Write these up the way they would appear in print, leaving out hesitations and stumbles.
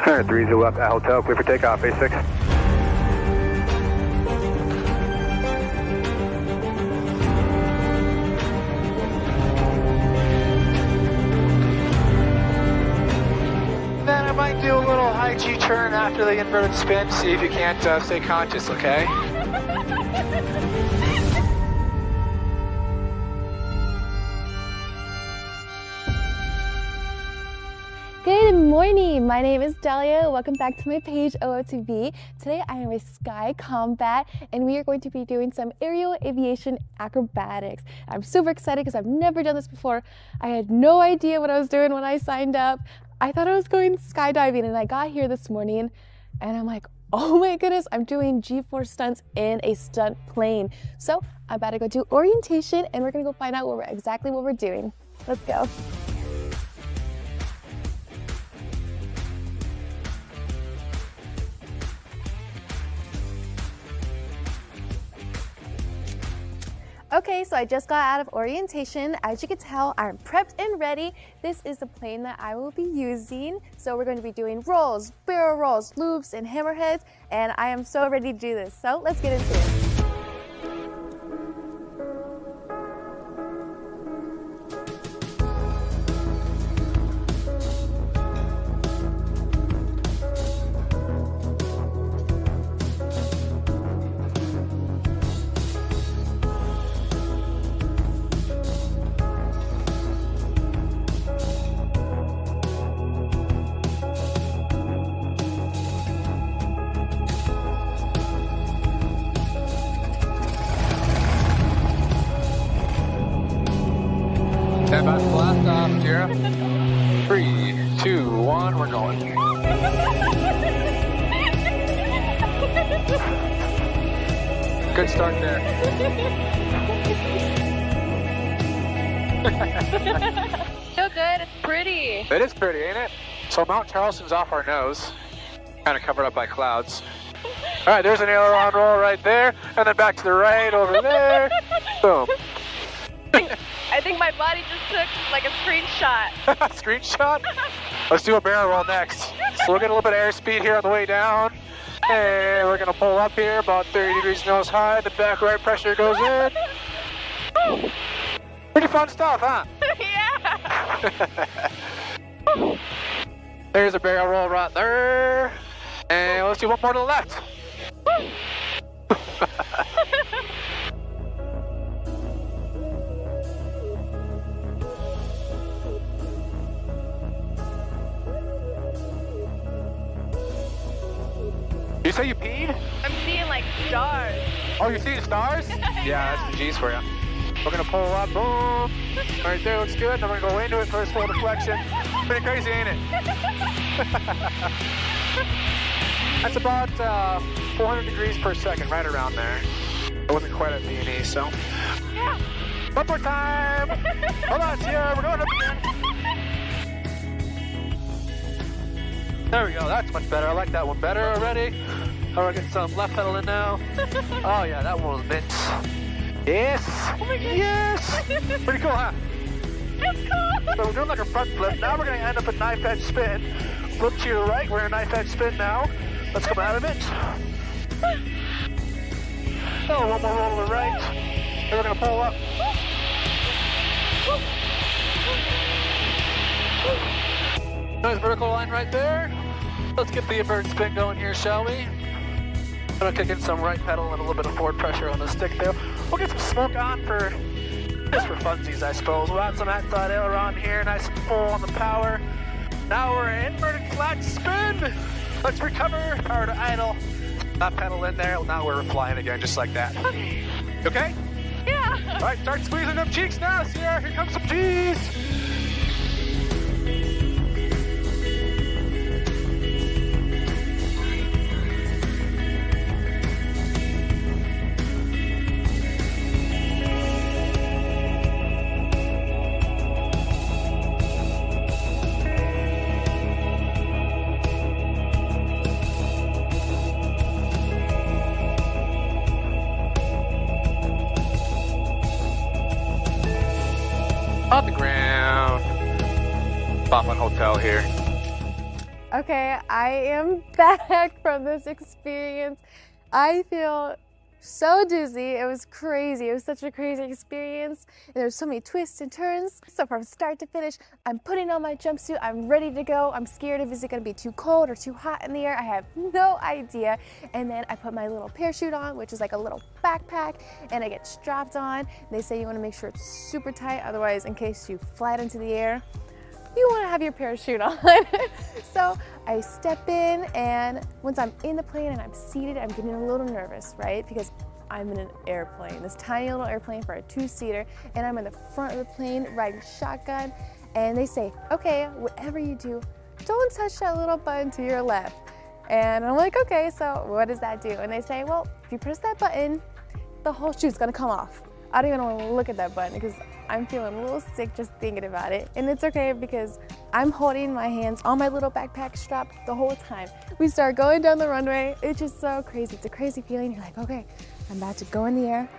Alright, 30 left at hotel, clear for takeoff, A6. Then I might do a little high G turn after the inverted spin, see if you can't stay conscious, okay? Good morning, my name is Delia. Welcome back to my page, OO2B. Today I am with Sky Combat and we are going to be doing some aerial aviation acrobatics. I'm super excited because I've never done this before. I had no idea what I was doing when I signed up. I thought I was going skydiving and I got here this morning and I'm like, oh my goodness, I'm doing G4 stunts in a stunt plane. So I'm about to go do orientation and we're gonna go find out exactly what we're doing. Let's go. Okay, so I just got out of orientation. As you can tell, I'm prepped and ready. This is the plane that I will be using. So we're going to be doing rolls, barrel rolls, loops, and hammerheads, and I am so ready to do this. So let's get into it. Stand by for blast off, Kira. 3, 2, 1, we're going. Good start there. So good, it's pretty. It is pretty, ain't it? So Mount Charleston's off our nose, kind of covered up by clouds. All right, there's an aileron roll right there, and then back to the right over there. Boom. I think my body just took like a screenshot. Screenshot? Let's do a barrel roll next. So we'll get a little bit of airspeed here on the way down. And we're gonna pull up here about 30 degrees nose high. The back right pressure goes in. Pretty fun stuff, huh? Yeah. There's a barrel roll right there. And let's do one more to the left. You say you peed? I'm seeing like stars. Oh, you're seeing stars? Yeah, that's the G's for you. We're gonna pull up, boom. Right there, looks good. Then we're gonna go into it for a slow deflection. Pretty crazy, ain't it? That's about 400 degrees per second, right around there. It wasn't quite at B&E, so. Yeah. One more time. Hold on, Sierra, we're going up again. There we go, that's much better. I like that one better already. All right, get some left pedal in now. Oh yeah, that one was mint. Yes, Oh my God. yes. Pretty cool, huh? That's cool. So we're doing like a front flip. Now we're gonna end up a knife edge spin. Flip to your right, we're in a knife edge spin now. Let's come out of it. Oh, one more roll to the right. Then we're gonna pull up. Nice vertical line right there. Let's get the inverted spin going here, shall we? I'm gonna kick in some right pedal and a little bit of forward pressure on the stick there. We'll get some smoke on just for funsies, I suppose. We'll add some outside aileron here, nice and full on the power. Now we're in inverted flat spin. Let's recover, power to idle. That pedal in there, now we're flying again, just like that. Okay? Yeah. All right, start squeezing them cheeks now, Sierra. Here comes some G's. On the ground. Boffin Hotel here. Okay, I am back from this experience. I feel so dizzy. It was crazy. It was such a crazy experience. And there were so many twists and turns. So from start to finish, I'm putting on my jumpsuit. I'm ready to go. I'm scared if it's gonna be too cold or too hot in the air. I have no idea. And then I put my little parachute on, which is like a little backpack, and I get strapped on. They say you wanna make sure it's super tight, otherwise in case you fly into the air, you want to have your parachute on. So I step in, and once I'm in the plane and I'm seated, I'm getting a little nervous, right? Because I'm in an airplane, this tiny little airplane for a two-seater, and I'm in the front of the plane riding shotgun, and they say, okay, whatever you do, don't touch that little button to your left. And I'm like, okay, so what does that do? And they say, well, if you press that button, the whole chute's gonna come off. I don't even want to look at that button because I'm feeling a little sick just thinking about it. And it's okay because I'm holding my hands on my little backpack strap the whole time. We start going down the runway. It's just so crazy. It's a crazy feeling. You're like, okay, I'm about to go in the air.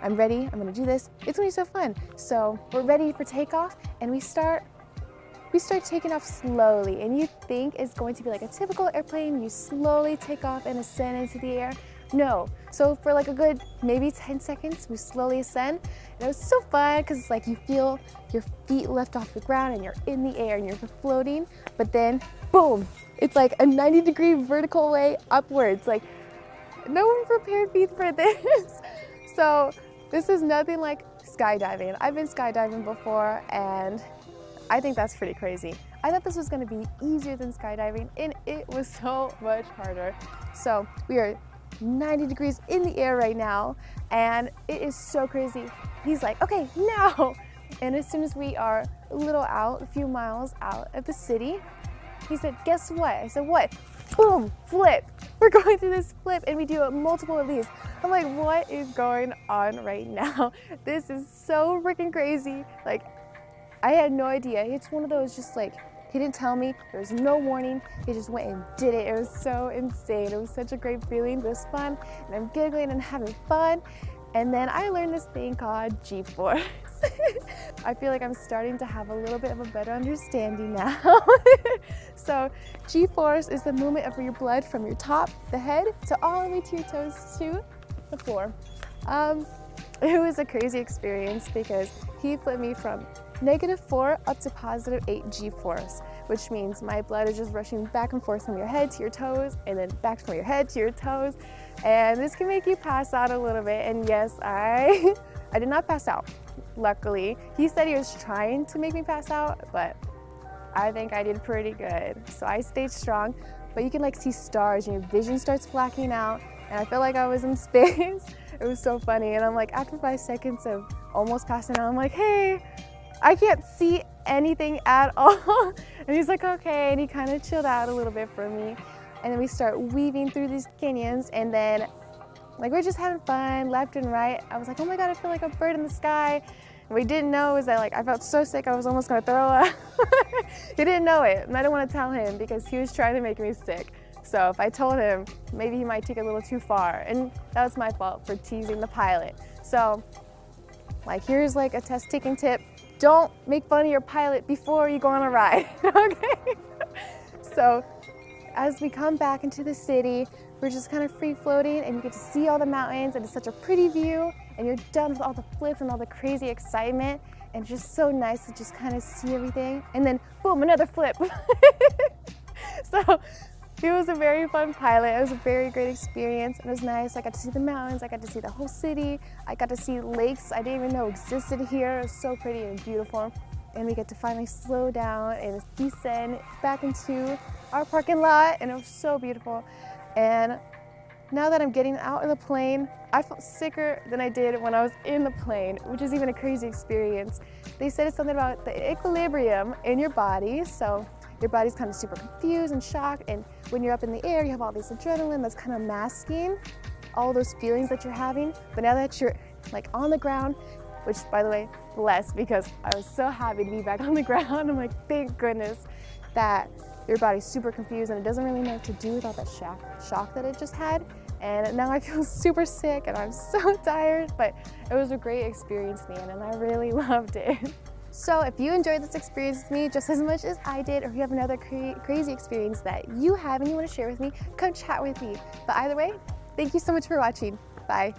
I'm ready. I'm going to do this. It's going to be so fun. So we're ready for takeoff, and we start taking off slowly. And you think it's going to be like a typical airplane. You slowly take off and ascend into the air. No. So for like a good maybe 10 seconds, we slowly ascend. And it was so fun because it's like you feel your feet lift off the ground and you're in the air and you're floating. But then, boom, it's like a 90-degree vertical way upwards. Like no one prepared me for this. So this is nothing like skydiving. I've been skydiving before, and I think that's pretty crazy. I thought this was going to be easier than skydiving, and it was so much harder. So we are 90 degrees in the air right now, and it is so crazy. He's like, okay, now. And as soon as we are a few miles out of the city, he said, guess what? I said, what? Boom, flip. We're going through this flip, and we do multiple of these. I'm like, what is going on right now? This is so freaking crazy. Like, I had no idea. It's one of those just like, he didn't tell me, there was no warning, he just went and did it. It was so insane. It was such a great feeling. It was fun, and I'm giggling and having fun. And then I learned this thing called G-force. I feel like I'm starting to have a little bit of a better understanding now. So G-force is the movement of your blood from your top, the head, to all the way to your toes to the floor. It was a crazy experience because he flipped me from -4 up to +8 G-force, which means my blood is just rushing back and forth from your head to your toes, and then back from your head to your toes. And this can make you pass out a little bit. And yes, I did not pass out, luckily. He said he was trying to make me pass out, but I think I did pretty good. So I stayed strong, but you can like see stars and your vision starts blacking out. And I felt like I was in space. It was so funny. And I'm like, after 5 seconds of almost passing out, I'm like, hey, I can't see anything at all. And he's like, okay. And he kind of chilled out a little bit for me. And then we start weaving through these canyons. And then like, we're just having fun left and right. I was like, oh my God, I feel like a bird in the sky. And what we didn't know is that like, I felt so sick, I was almost gonna throw up. He didn't know it. And I didn't want to tell him because he was trying to make me sick. So if I told him, maybe he might take it a little too far. And that was my fault for teasing the pilot. So like, here's like a test-taking tip. Don't make fun of your pilot before you go on a ride, okay? So as we come back into the city, we're just kind of free floating, and you get to see all the mountains, and it's such a pretty view, and you're done with all the flips and all the crazy excitement, and it's just so nice to just kind of see everything. And then boom, another flip. So he was a very fun pilot. It was a very great experience. It was nice. I got to see the mountains. I got to see the whole city. I got to see lakes I didn't even know existed here. It was so pretty and beautiful. And we get to finally slow down and descend back into our parking lot. And it was so beautiful. And now that I'm getting out of the plane, I felt sicker than I did when I was in the plane, which is even a crazy experience. They said it's something about the equilibrium in your body. So your body's kind of super confused and shocked, and when you're up in the air, you have all this adrenaline that's kind of masking all those feelings that you're having. But now that you're like on the ground, which by the way, blessed, because I was so happy to be back on the ground. I'm like, thank goodness that your body's super confused and it doesn't really know what to do with all that shock that it just had. And now I feel super sick and I'm so tired, but it was a great experience in the end, and I really loved it. So if you enjoyed this experience with me just as much as I did, or you have another crazy experience that you have and you want to share with me, come chat with me. But either way, thank you so much for watching. Bye.